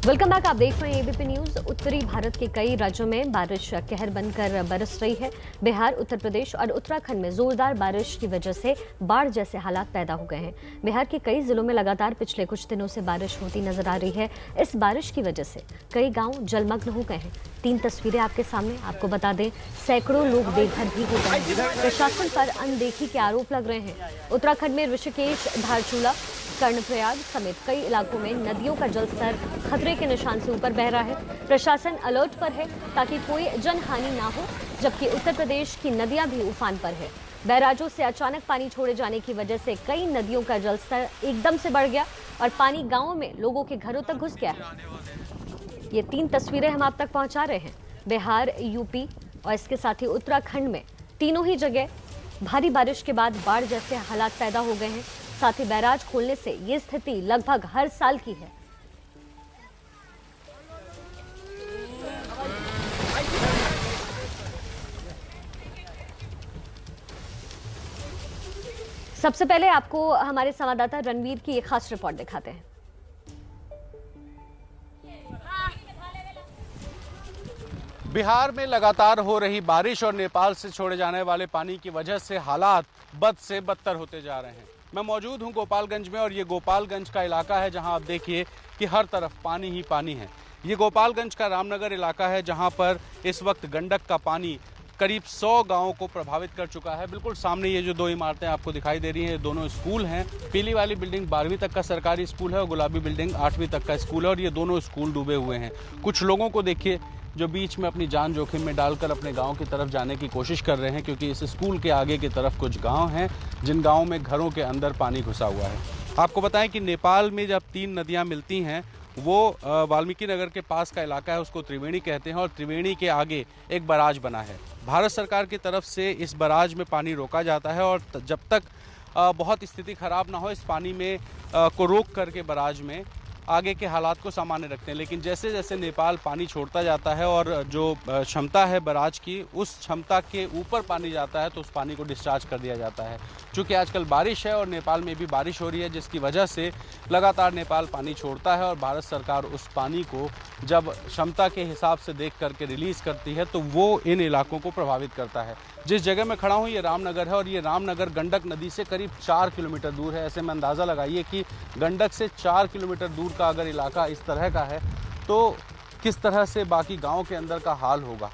Welcome back. आप देख रहे हैं एबीपी न्यूज। उत्तरी भारत के कई राज्यों में बारिश कहर बनकर बरस रही है। बिहार, उत्तर प्रदेश और उत्तराखंड में जोरदार बारिश की वजह से बाढ़ जैसे हालात पैदा हो गए हैं। बिहार के कई जिलों में लगातार पिछले कुछ दिनों से बारिश होती नजर आ रही है। इस बारिश की वजह से कई गाँव जलमग्न हो गए हैं। 3 तस्वीरें आपके सामने। आपको बता दें, सैकड़ों लोग बेघर भी हो गए हैं। प्रशासन पर अनदेखी के आरोप लग रहे हैं। उत्तराखंड में ऋषिकेश, धारचूला, कर्णप्रयाग समेत कई इलाकों में नदियों का जलस्तर खतरे के निशान से ऊपर बह रहा है। प्रशासन अलर्ट पर है ताकि कोई जनहानि ना हो, जबकि उत्तर प्रदेश की नदियां भी उफान पर है। बैराजों से अचानक पानी छोड़े जाने की वजह से कई नदियों का जलस्तर एकदम से बढ़ गया और पानी गांवों में लोगों के घरों तक घुस गया है। ये 3 तस्वीरें हम आप तक पहुंचा रहे हैं। बिहार, यूपी और इसके साथ ही उत्तराखंड में तीनों ही जगह भारी बारिश के बाद बाढ़ जैसे हालात पैदा हो गए हैं। साथ ही बैराज खोलने से ये स्थिति लगभग हर साल की है। सबसे पहले आपको हमारे संवाददाता रणवीर की एक खास रिपोर्ट दिखाते हैं। बिहार में लगातार हो रही बारिश और नेपाल से छोड़े जाने वाले पानी की वजह से हालात बद से बदतर होते जा रहे हैं। मैं मौजूद हूं गोपालगंज में और ये गोपालगंज का इलाका है जहां आप देखिए कि हर तरफ पानी ही पानी है। ये गोपालगंज का रामनगर इलाका है जहां पर इस वक्त गंडक का पानी करीब 100 गांवों को प्रभावित कर चुका है। बिल्कुल सामने ये जो 2 इमारतें आपको दिखाई दे रही हैं, ये दोनों स्कूल हैं। पीली वाली बिल्डिंग 12वीं तक का सरकारी स्कूल है और गुलाबी बिल्डिंग 8वीं तक का स्कूल है और ये दोनों स्कूल डूबे हुए हैं। कुछ लोगों को देखिए जो बीच में अपनी जान जोखिम में डालकर अपने गांव की तरफ जाने की कोशिश कर रहे हैं, क्योंकि इस स्कूल के आगे की तरफ कुछ गांव हैं जिन गांवों में घरों के अंदर पानी घुसा हुआ है। आपको बताएं कि नेपाल में जब 3 नदियां मिलती हैं, वो वाल्मीकि नगर के पास का इलाका है, उसको त्रिवेणी कहते हैं और त्रिवेणी के आगे एक बराज बना है। भारत सरकार की तरफ से इस बराज में पानी रोका जाता है और जब तक बहुत स्थिति खराब ना हो, इस पानी में को रोक करके बराज में आगे के हालात को सामान्य रखते हैं। लेकिन जैसे जैसे नेपाल पानी छोड़ता जाता है और जो क्षमता है बराज की, उस क्षमता के ऊपर पानी जाता है तो उस पानी को डिस्चार्ज कर दिया जाता है। चूँकि आजकल बारिश है और नेपाल में भी बारिश हो रही है, जिसकी वजह से लगातार नेपाल पानी छोड़ता है और भारत सरकार उस पानी को जब क्षमता के हिसाब से देख करके रिलीज़ करती है तो वो इन इलाकों को प्रभावित करता है। जिस जगह मैं खड़ा हूँ ये रामनगर है और ये रामनगर गंडक नदी से करीब 4 किलोमीटर दूर है। ऐसे में अंदाज़ा लगाइए कि गंडक से 4 किलोमीटर दूर का अगर इलाका इस तरह का है तो किस तरह से बाकी गाँव के अंदर का हाल होगा।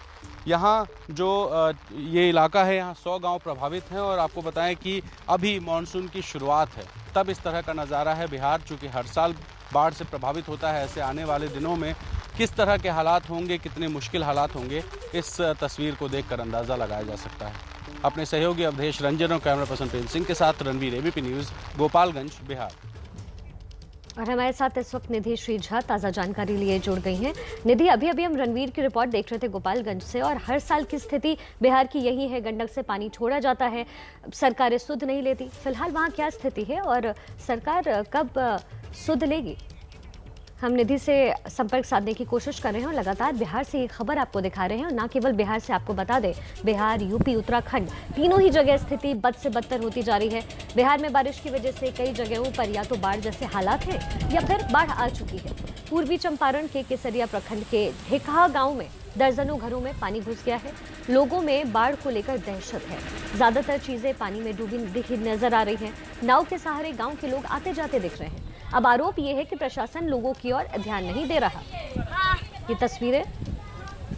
यहाँ जो ये इलाका है, यहाँ 100 गांव प्रभावित हैं और आपको बताएं कि अभी मानसून की शुरुआत है, तब इस तरह का नज़ारा है बिहार। चूँकि हर साल बाढ़ से प्रभावित होता है, ऐसे आने वाले दिनों में किस तरह के हालात होंगे, कितने मुश्किल हालात होंगे, इस तस्वीर को देखकर अंदाज़ा लगाया जा सकता है। अपने सहयोगी अवधेश रंजन और कैमरा पर्सन प्रेम सिंह के साथ रणवीर, एबीपी न्यूज़, गोपालगंज, बिहार। और हमारे साथ इस वक्त निधि श्री झा ताज़ा जानकारी लिए जुड़ गई हैं। निधि, अभी हम रणवीर की रिपोर्ट देख रहे थे गोपालगंज से, और हर साल की स्थिति बिहार की यही है, गंडक से पानी छोड़ा जाता है, सरकारें सुध नहीं लेती। फिलहाल वहाँ क्या स्थिति है और सरकार कब सुध लेगी? हम निधि से संपर्क साधने की कोशिश कर रहे हैं और लगातार बिहार से ये खबर आपको दिखा रहे हैं। और ना केवल बिहार से, आपको बता दें बिहार, यूपी, उत्तराखंड तीनों ही जगह स्थिति बद से बदतर होती जा रही है। बिहार में बारिश की वजह से कई जगहों पर या तो बाढ़ जैसे हालात हैं या फिर बाढ़ आ चुकी है। पूर्वी चंपारण के केसरिया प्रखंड के ढेकहा गाँव में दर्जनों घरों में पानी घुस गया है। लोगों में बाढ़ को लेकर दहशत है। ज्यादातर चीजें पानी में डूबी दिखी नजर आ रही हैं। नाव के सहारे गांव के लोग आते जाते दिख रहे हैं। अब आरोप ये है कि प्रशासन लोगों की ओर ध्यान नहीं दे रहा। ये तस्वीरें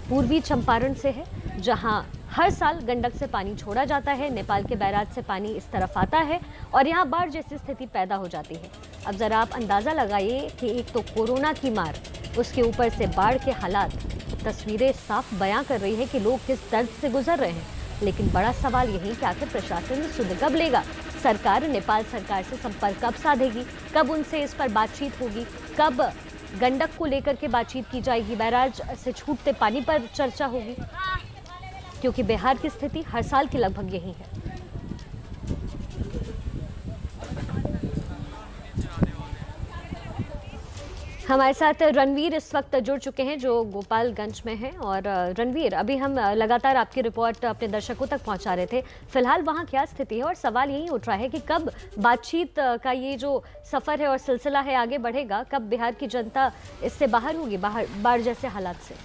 पूर्वी चंपारण से है, जहां हर साल गंडक से पानी छोड़ा जाता है, नेपाल के बैराज से पानी इस तरफ आता है और यहां बाढ़ जैसी स्थिति पैदा हो जाती है। अब जरा आप अंदाजा लगाइए कि एक तो कोरोना की मार, उसके ऊपर से बाढ़ के हालात। तस्वीरें साफ बयां कर रही है कि लोग किस दर्द से गुजर रहे हैं। लेकिन बड़ा सवाल यही कि आखिर प्रशासन सुध कब लेगा? सरकार नेपाल सरकार से संपर्क कब साधेगी? कब उनसे इस पर बातचीत होगी? कब गंडक को लेकर के बातचीत की जाएगी? बैराज से छूटते पानी पर चर्चा होगी? क्योंकि बिहार की स्थिति हर साल की लगभग यही है। हमारे साथ रणवीर इस वक्त जुड़ चुके हैं जो गोपालगंज में हैं। और रणवीर, अभी हम लगातार आपकी रिपोर्ट अपने दर्शकों तक पहुंचा रहे थे। फिलहाल वहां क्या स्थिति है और सवाल यही उठ रहा है कि कब बातचीत का ये जो सफर है और सिलसिला है आगे बढ़ेगा, कब बिहार की जनता इससे बाहर होगी, बाढ़ जैसे हालात से?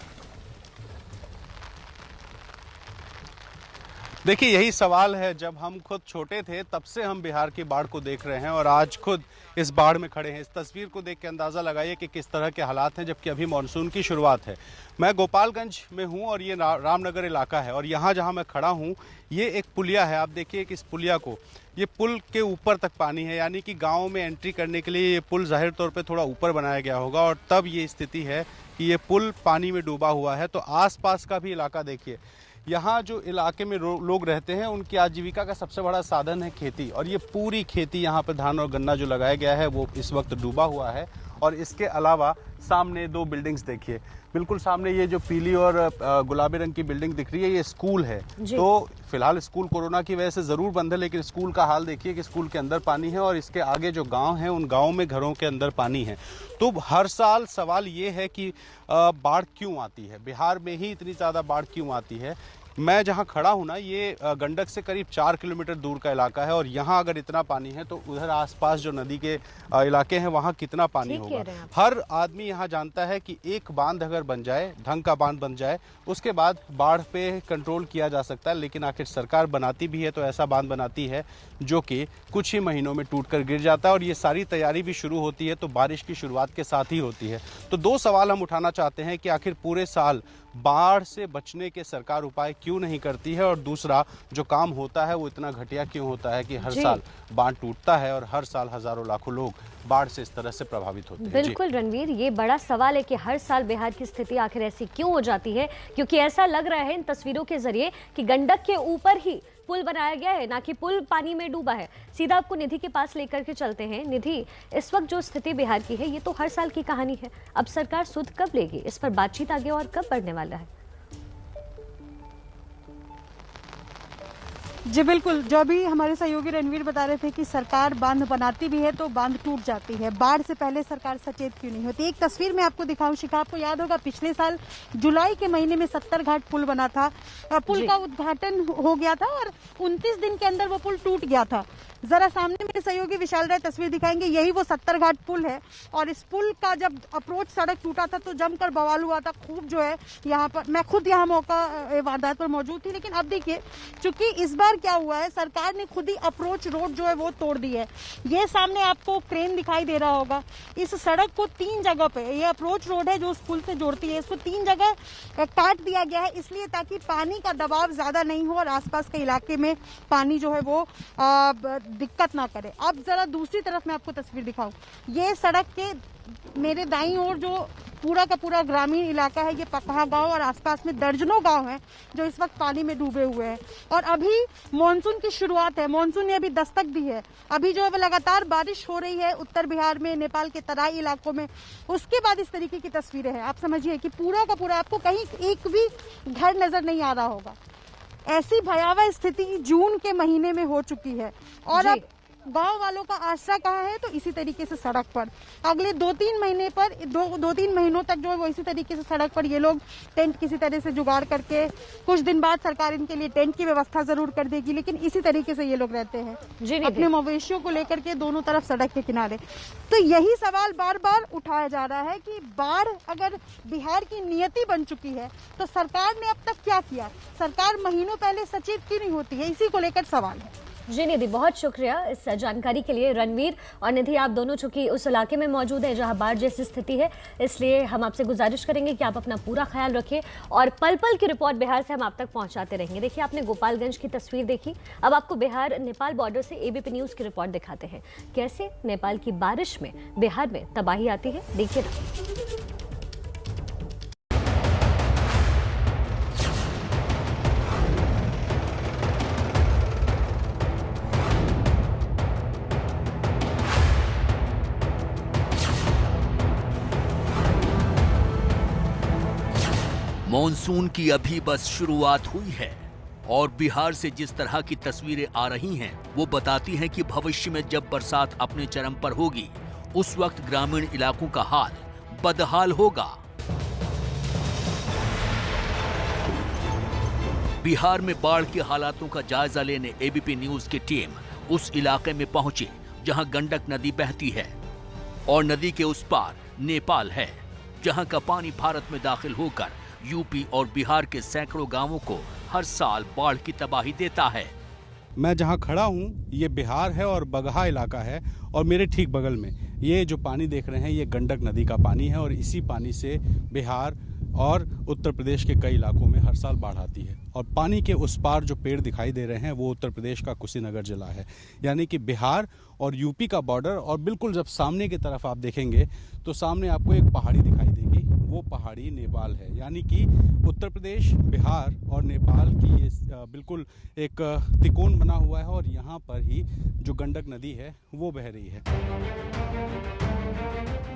देखिए, यही सवाल है। जब हम खुद छोटे थे तब से हम बिहार की बाढ़ को देख रहे हैं और आज खुद इस बाढ़ में खड़े हैं। इस तस्वीर को देख के अंदाज़ा लगाइए कि किस तरह के हालात हैं, जबकि अभी मानसून की शुरुआत है। मैं गोपालगंज में हूं और ये रामनगर इलाका है और यहाँ जहाँ मैं खड़ा हूँ ये एक पुलिया है। आप देखिए कि इस पुलिया को, ये पुल के ऊपर तक पानी है, यानी कि गाँव में एंट्री करने के लिए ये पुल जाहिर तौर पर थोड़ा ऊपर बनाया गया होगा और तब ये स्थिति है कि ये पुल पानी में डूबा हुआ है। तो आसपास का भी इलाका देखिए, यहाँ जो इलाके में लोग रहते हैं उनकी आजीविका का सबसे बड़ा साधन है खेती, और ये पूरी खेती यहाँ पे धान और गन्ना जो लगाया गया है वो इस वक्त डूबा हुआ है। और इसके अलावा सामने दो बिल्डिंग्स देखिए, बिल्कुल सामने ये जो पीली और गुलाबी रंग की बिल्डिंग दिख रही है ये स्कूल है। तो फिलहाल स्कूल कोरोना की वजह से ज़रूर बंद है, लेकिन स्कूल का हाल देखिए कि स्कूल के अंदर पानी है और इसके आगे जो गांव हैं उन गांवों में घरों के अंदर पानी है। तो हर साल सवाल ये है कि बाढ़ क्यों आती है, बिहार में ही इतनी ज़्यादा बाढ़ क्यों आती है। मैं जहां खड़ा हूं ना, ये गंडक से करीब 4 किलोमीटर दूर का इलाका है और यहां अगर इतना पानी है तो उधर आसपास जो नदी के इलाके हैं वहां कितना पानी होगा। हर आदमी यहां जानता है कि एक बांध अगर बन जाए, ढंग का बांध बन जाए, उसके बाद बाढ़ पे कंट्रोल किया जा सकता है। लेकिन आखिर सरकार बनाती भी है तो ऐसा बांध बनाती है जो कि कुछ ही महीनों में टूट कर गिर जाता है और ये सारी तैयारी भी शुरू होती है तो बारिश की शुरुआत के साथ ही होती है। तो दो सवाल हम उठाना चाहते हैं कि आखिर पूरे साल बाढ़ से बचने के सरकार उपाय क्यों नहीं करती है, और दूसरा जो काम होता है वो इतना घटिया क्यों होता है कि हर साल बांध टूटता है और हर साल हजारों लाखों लोग बाढ़ से इस तरह से प्रभावित होते हैं। बिल्कुल रणवीर, ये बड़ा सवाल है कि हर साल बिहार की स्थिति आखिर ऐसी क्यों हो जाती है, क्योंकि ऐसा लग रहा है इन तस्वीरों के जरिए कि गंडक के ऊपर ही पुल बनाया गया है, ना कि पुल पानी में डूबा है। सीधा आपको निधि के पास लेकर के चलते हैं। निधि, इस वक्त जो स्थिति बिहार की है ये तो हर साल की कहानी है, अब सरकार सुध कब लेगी, इस पर बातचीत आगे और कब बढ़ने वाला है? जी बिल्कुल, जो अभी हमारे सहयोगी रणवीर बता रहे थे कि सरकार बांध बनाती भी है तो बांध टूट जाती है। बाढ़ से पहले सरकार सचेत क्यों नहीं होती? एक तस्वीर मैं आपको दिखाऊं शिखा, आपको याद होगा पिछले साल जुलाई के महीने में 70 घाट पुल बना था, पुल का उद्घाटन हो गया था और 29 दिन के अंदर वो पुल टूट गया था। जरा सामने मेरे सहयोगी विशाल राय तस्वीर दिखाएंगे, यही वो 70 घाट पुल है और इस पुल का जब अप्रोच सड़क टूटा था तो जमकर बवाल हुआ था खूब। जो है यहाँ पर मैं खुद यहाँ मौका वारदात पर मौजूद थी, लेकिन अब देखिए चूंकि इस बार क्या हुआ है, सरकार ने खुद ही अप्रोच रोड जो है वो तोड़ दी है। ये सामने आपको क्रेन दिखाई दे रहा होगा, इस सड़क को 3 जगह पे, ये अप्रोच रोड है जो उस पुल से जोड़ती है, इसको 3 जगह काट दिया गया है, इसलिए ताकि पानी का दबाव ज्यादा नहीं हो और आसपास के इलाके में पानी जो है वो दिक्कत ना करे। अब जरा दूसरी तरफ मैं आपको तस्वीर दिखाऊं, ये सड़क के मेरे दाईं ओर जो पूरा का पूरा ग्रामीण इलाका है, ये पकहा गांव और आसपास में दर्जनों गांव हैं जो इस वक्त पानी में डूबे हुए हैं। और अभी मानसून की शुरुआत है, मानसून ने अभी दस्तक दी है, अभी जो है लगातार बारिश हो रही है उत्तर बिहार में, नेपाल के तराई इलाकों में। उसके बाद इस तरीके की तस्वीरें हैं, आप समझिए कि पूरा का पूरा आपको कहीं एक भी घर नजर नहीं आ रहा होगा। ऐसी भयावह स्थिति जून के महीने में हो चुकी है और अब गांव वालों का आश्रय कहाँ है, तो इसी तरीके से सड़क पर अगले 2-3 महीने पर 2-3 महीनों तक जो है वो इसी तरीके से सड़क पर ये लोग टेंट किसी तरह से जुगाड़ करके, कुछ दिन बाद सरकार इनके लिए टेंट की व्यवस्था जरूर कर देगी, लेकिन इसी तरीके से ये लोग रहते हैं अपने मवेशियों को लेकर के दोनों तरफ सड़क के किनारे। तो यही सवाल बार बार उठाया जा रहा है कि बाढ़ अगर बिहार की नियति बन चुकी है तो सरकार ने अब तक क्या किया, सरकार महीनों पहले सचेत क्यों नहीं होती है, इसी को लेकर सवाल है। जी निधि, बहुत शुक्रिया इस जानकारी के लिए। रणवीर और निधि, आप दोनों चूंकि उस इलाके में मौजूद हैं जहां बाढ़ जैसी स्थिति है, इसलिए हम आपसे गुजारिश करेंगे कि आप अपना पूरा ख्याल रखें और पल पल की रिपोर्ट बिहार से हम आप तक पहुंचाते रहेंगे। देखिए, आपने गोपालगंज की तस्वीर देखी, अब आपको बिहार नेपाल बॉर्डर से एबीपी न्यूज की रिपोर्ट दिखाते हैं, कैसे नेपाल की बारिश में बिहार में तबाही आती है, देखिए ना। मॉनसून की अभी बस शुरुआत हुई है और बिहार से जिस तरह की तस्वीरें आ रही हैं वो बताती हैं कि भविष्य में जब बरसात अपने चरम पर होगी उस वक्त ग्रामीण इलाकों का हाल बदहाल होगा। बिहार में बाढ़ के हालातों का जायजा लेने एबीपी न्यूज की टीम उस इलाके में पहुंची जहां गंडक नदी बहती है और नदी के उस पार नेपाल है, जहां का पानी भारत में दाखिल होकर यूपी और बिहार के सैकड़ों गांवों को हर साल बाढ़ की तबाही देता है। मैं जहां खड़ा हूं ये बिहार है और बगहा इलाका है और मेरे ठीक बगल में ये जो पानी देख रहे हैं ये गंडक नदी का पानी है और इसी पानी से बिहार और उत्तर प्रदेश के कई इलाकों में हर साल बाढ़ आती है। और पानी के उस पार जो पेड़ दिखाई दे रहे हैं वो उत्तर प्रदेश का कुशीनगर जिला है, यानी कि बिहार और यूपी का बॉर्डर। और बिल्कुल जब सामने की तरफ आप देखेंगे तो सामने आपको एक पहाड़ी दिखाई देगी, वो पहाड़ी नेपाल है, यानी कि उत्तर प्रदेश, बिहार और नेपाल की ये बिल्कुल एक त्रिकोण बना हुआ है और यहाँ पर ही जो गंडक नदी है वो बह रही है।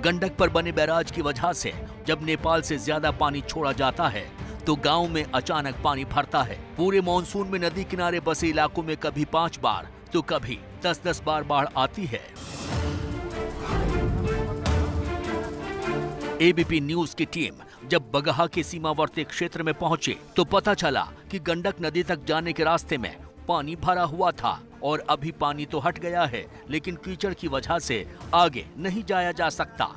गंडक पर बने बैराज की वजह से जब नेपाल से ज्यादा पानी छोड़ा जाता है तो गांव में अचानक पानी भरता है। पूरे मॉनसून में नदी किनारे बसे इलाकों में कभी 5 बार तो कभी 10-10 बार बाढ़ आती है। एबीपी न्यूज की टीम जब बगहा के सीमावर्ती क्षेत्र में पहुंचे तो पता चला कि गंडक नदी तक जाने के रास्ते में पानी भरा हुआ था और अभी पानी तो हट गया है, लेकिन कीचड़ की वजह से आगे नहीं जाया जा सकता।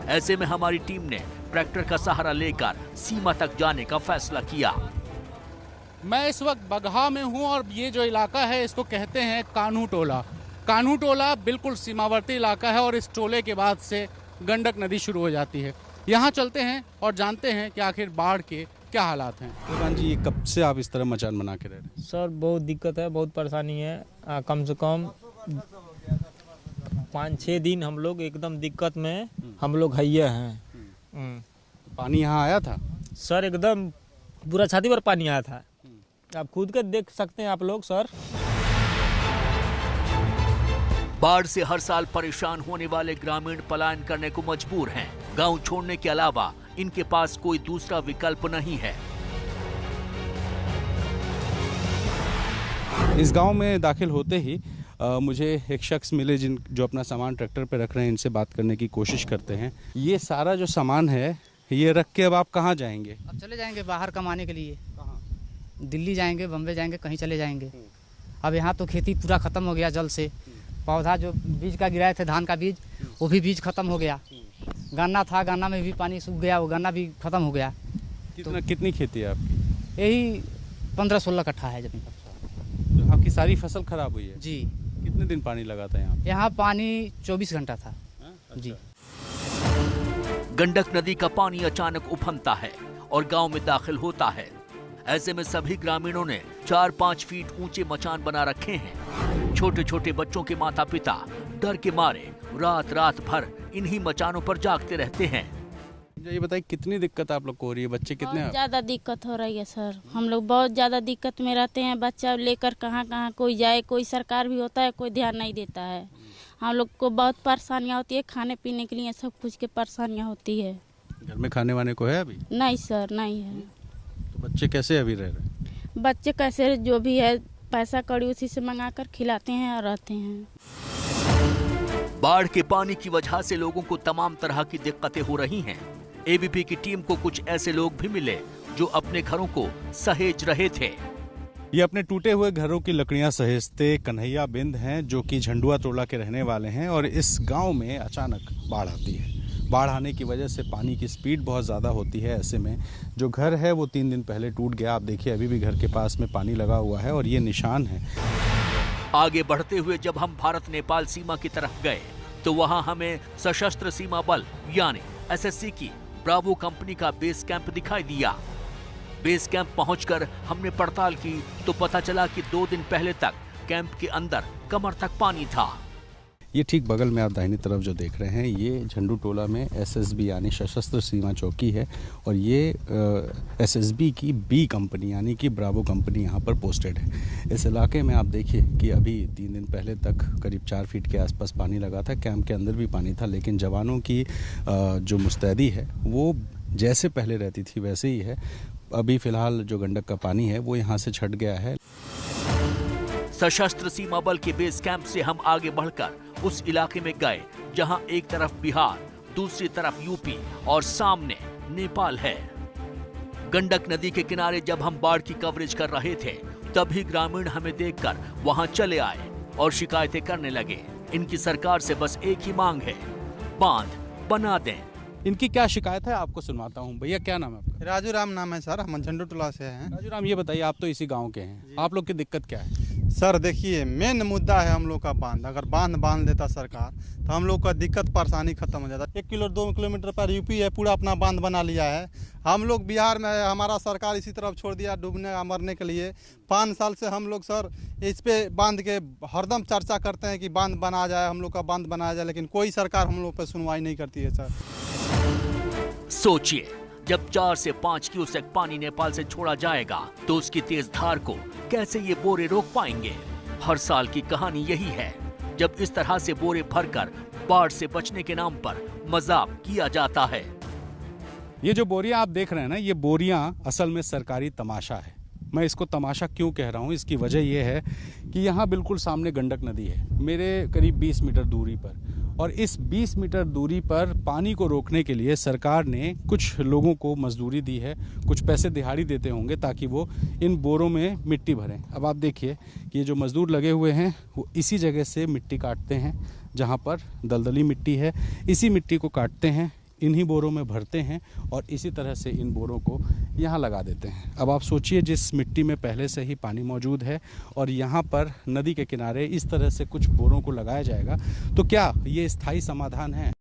ऐसे में हमारी टीम ने ट्रैक्टर का सहारा लेकर सीमा तक जाने का फैसला किया। मैं इस वक्त बगहा में हूं और ये जो इलाका है इसको कहते हैं कान्हू टोला। कान्हू टोला बिल्कुल सीमावर्ती इलाका है और इस टोले के बाद से गंडक नदी शुरू हो जाती है। यहाँ चलते हैं और जानते हैं कि आखिर बाढ़ के क्या हालात हैं। प्रधान जी, ये कब से आप इस तरह मचान बना के रह रहे हैं? सर बहुत दिक्कत है, बहुत परेशानी है। कम से कम 5-6 दिन हम लोग एकदम दिक्कत में हम लोग हैये हैं। पानी यहाँ आया था सर, एकदम पूरा छाती पर पानी आया था। आप खुद के देख सकते हैं आप लोग सर। बाढ़ से हर साल परेशान होने वाले ग्रामीण पलायन करने को मजबूर हैं। गांव छोड़ने के अलावा इनके पास कोई दूसरा विकल्प नहीं है। इस गांव में दाखिल होते ही मुझे एक शख्स मिले जो अपना सामान ट्रैक्टर पे रख रहे हैं। इनसे बात करने की कोशिश करते हैं। ये सारा जो सामान है ये रख के अब आप कहाँ जाएंगे? अब चले जाएंगे बाहर कमाने के लिए। दिल्ली जाएंगे, बम्बई जाएंगे, कहीं चले जाएंगे। अब यहाँ तो खेती पूरा खत्म हो गया जल से। पौधा जो बीज का गिराए थे, धान का बीज, वो भी बीज खत्म हो गया। गन्ना था, गन्ना में भी पानी सूख गया, वो गन्ना भी खत्म हो गया। कितनी खेती है आपकी? यही 15-16 कट्ठा है जमीन। तो आपकी सारी फसल खराब हुई है जी। कितने दिन पानी लगा था यहाँ? यहाँ पानी 24 घंटा था। जी। गंडक नदी का पानी अचानक उफनता है और गांव में दाखिल होता है। ऐसे में सभी ग्रामीणों ने 4-5 फीट ऊंचे मचान बना रखे हैं। छोटे छोटे बच्चों के माता पिता डर के मारे रात रात भर इन्हीं मचानों पर जागते रहते हैं। ये बताइए कितनी दिक्कत आप लोग को हो रही है? बच्चे कितने हैं? ज्यादा दिक्कत हो रही है सर। हम लोग बहुत ज्यादा दिक्कत में रहते हैं। बच्चा लेकर कहाँ कहाँ कोई जाए, कोई सरकार भी होता है, कोई ध्यान नहीं देता है। हम लोग को बहुत परेशानियाँ होती है, खाने पीने के लिए सब कुछ की परेशानियाँ होती है। घर में खाने वाने को है अभी? नहीं सर, नहीं है। तो बच्चे कैसे अभी रह रहे हैं? बच्चे कैसे जो भी है पैसा कड़ी उसी से मंगा कर खिलाते हैं और रहते हैं। बाढ़ के पानी की वजह से लोगों को तमाम तरह की दिक्कतें हो रही हैं। एबीपी की टीम को कुछ ऐसे लोग भी मिले जो अपने घरों को सहेज रहे थे। ये अपने टूटे हुए घरों की लकड़ियां सहेजते कन्हैया बिंद हैं, जो कि झंडुआ टोला के रहने वाले हैं। और इस गांव में अचानक बाढ़ आती है। बाढ़ आने की वजह से पानी की स्पीड बहुत ज़्यादा होती है। ऐसे में जो घर है वो 3 दिन पहले टूट गया। आप देखिए अभी भी घर के पास में पानी लगा हुआ है और ये निशान है। आगे बढ़ते हुए जब हम भारत नेपाल सीमा की तरफ गए तो वहां हमें सशस्त्र सीमा बल यानी एसएससी की ब्रावो कंपनी का बेस कैंप दिखाई दिया। बेस कैंप पहुंचकर हमने पड़ताल की तो पता चला कि 2 दिन पहले तक कैंप के अंदर कमर तक पानी था। ये ठीक बगल में आप दाहिनी तरफ जो देख रहे हैं ये झंडू टोला में एसएसबी यानी सशस्त्र सीमा चौकी है और ये एसएसबी की बी कंपनी यानी कि ब्रावो कंपनी यहाँ पर पोस्टेड है। इस इलाके में आप देखिए कि अभी 3 दिन पहले तक करीब 4 फीट के आसपास पानी लगा था। कैंप के अंदर भी पानी था, लेकिन जवानों की जो मुस्तैदी है वो जैसे पहले रहती थी वैसे ही है। अभी फिलहाल जो गंडक का पानी है वो यहाँ से छट गया है। सशस्त्र सीमा बल के बेस कैंप से हम आगे बढ़कर उस इलाके में गए जहां एक तरफ बिहार, दूसरी तरफ यूपी और सामने नेपाल है। गंडक नदी के किनारे जब हम बाढ़ की कवरेज कर रहे थे, तभी ग्रामीण हमें देखकर वहां चले आए और शिकायतें करने लगे। इनकी सरकार से बस एक ही मांग है, बांध बना दें। इनकी क्या शिकायत है आपको सुनवाता हूँ। भैया क्या नाम है आपका? राजू राम नाम है सर, हम झंडू टोला से हैं। राजू राम, ये बताइए, आप तो इसी गांव के हैं, आप लोग की दिक्कत क्या है? सर देखिए, मेन मुद्दा है हम लोग का बांध। अगर बांध देता सरकार तो हम लोग का दिक्कत परेशानी खत्म हो जाता। 1 किलो 2 किलोमीटर पर यूपी है, पूरा अपना बांध बना लिया है। हम लोग बिहार में है, हमारा सरकार इसी तरफ छोड़ दिया डूबने मरने के लिए। 5 साल से हम लोग सर इस पे बांध के हरदम चर्चा करते हैं कि बांध बना जाए, हम लोग का बांध बनाया जाए, लेकिन कोई सरकार हम लोग पे सुनवाई नहीं करती है सर। सोचिए, जब 4 से 5 क्यूसेक पानी नेपाल से छोड़ा जाएगा तो उसकी तेज धार को कैसे ये बोरे रोक पाएंगे। हर साल की कहानी यही है, जब इस तरह से बोरे भरकर बाढ़ से बचने के नाम पर मजाक किया जाता है। ये जो बोरियां आप देख रहे हैं ना, ये बोरियां असल में सरकारी तमाशा है। मैं इसको तमाशा क्यों कह रहा हूँ, इसकी वजह यह है कि यहाँ बिल्कुल सामने गंडक नदी है, मेरे करीब 20 मीटर दूरी पर। और इस 20 मीटर दूरी पर पानी को रोकने के लिए सरकार ने कुछ लोगों को मजदूरी दी है, कुछ पैसे दिहाड़ी देते होंगे ताकि वो इन बोरों में मिट्टी भरें। अब आप देखिए कि ये जो मजदूर लगे हुए हैं वो इसी जगह से मिट्टी काटते हैं, जहाँ पर दलदली मिट्टी है, इसी मिट्टी को काटते हैं, इन्हीं बोरों में भरते हैं और इसी तरह से इन बोरों को यहाँ लगा देते हैं। अब आप सोचिए, जिस मिट्टी में पहले से ही पानी मौजूद है और यहाँ पर नदी के किनारे इस तरह से कुछ बोरों को लगाया जाएगा, तो क्या ये स्थायी समाधान है?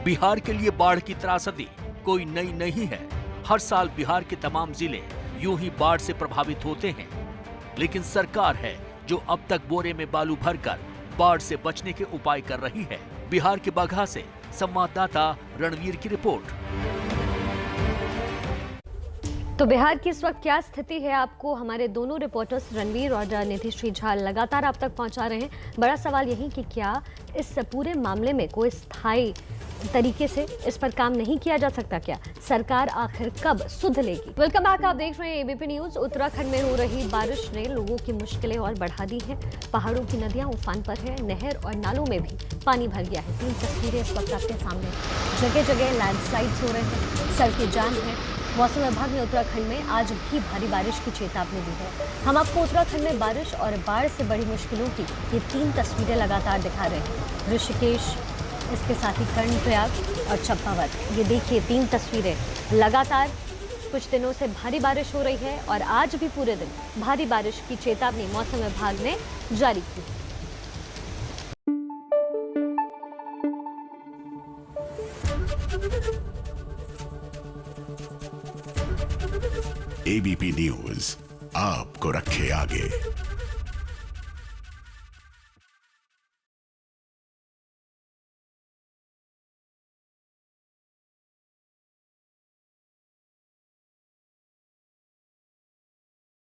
बिहार के लिए बाढ़ की त्रासदी कोई नई नहीं है। हर साल बिहार के तमाम जिले यूं ही बाढ़ से प्रभावित होते हैं, लेकिन सरकार है जो अब तक बोरे में बालू भरकर बाढ़ से बचने के उपाय कर रही है। बिहार के बगहा से संवाददाता रणवीर की रिपोर्ट। तो बिहार की इस वक्त क्या स्थिति है, आपको हमारे दोनों रिपोर्टर्स रणवीर और निधिश्री झा लगातार आप तक पहुंचा रहे हैं। बड़ा सवाल यही कि क्या इस पूरे मामले में कोई स्थायी तरीके से इस पर काम नहीं किया जा सकता? क्या सरकार आखिर कब सुध लेगी? वेलकम बैक, आप देख रहे हैं एबीपी न्यूज। उत्तराखंड में हो रही बारिश ने लोगों की मुश्किलें और बढ़ा दी हैं। पहाड़ों की नदियां उफान पर है, नहर और नालों में भी पानी भर गया है। 3 तस्वीरें इस वक्त आपके सामने। जगह जगह लैंडस्लाइड्स हो रहे हैं, सड़कें जाम हैं। मौसम विभाग ने उत्तराखंड में आज भी भारी बारिश की चेतावनी दी है। हम आपको उत्तराखंड में बारिश और बाढ़ से बड़ी मुश्किलों की ये 3 तस्वीरें लगातार दिखा रहे हैं। ऋषिकेश, इसके साथ ही कर्णप्रयाग और चंपावत। ये देखिए 3 तस्वीरें। लगातार कुछ दिनों से भारी बारिश हो रही है और आज भी पूरे दिन भारी बारिश की चेतावनी मौसम विभाग ने जारी की है। एबीपी न्यूज आपको रखे आगे।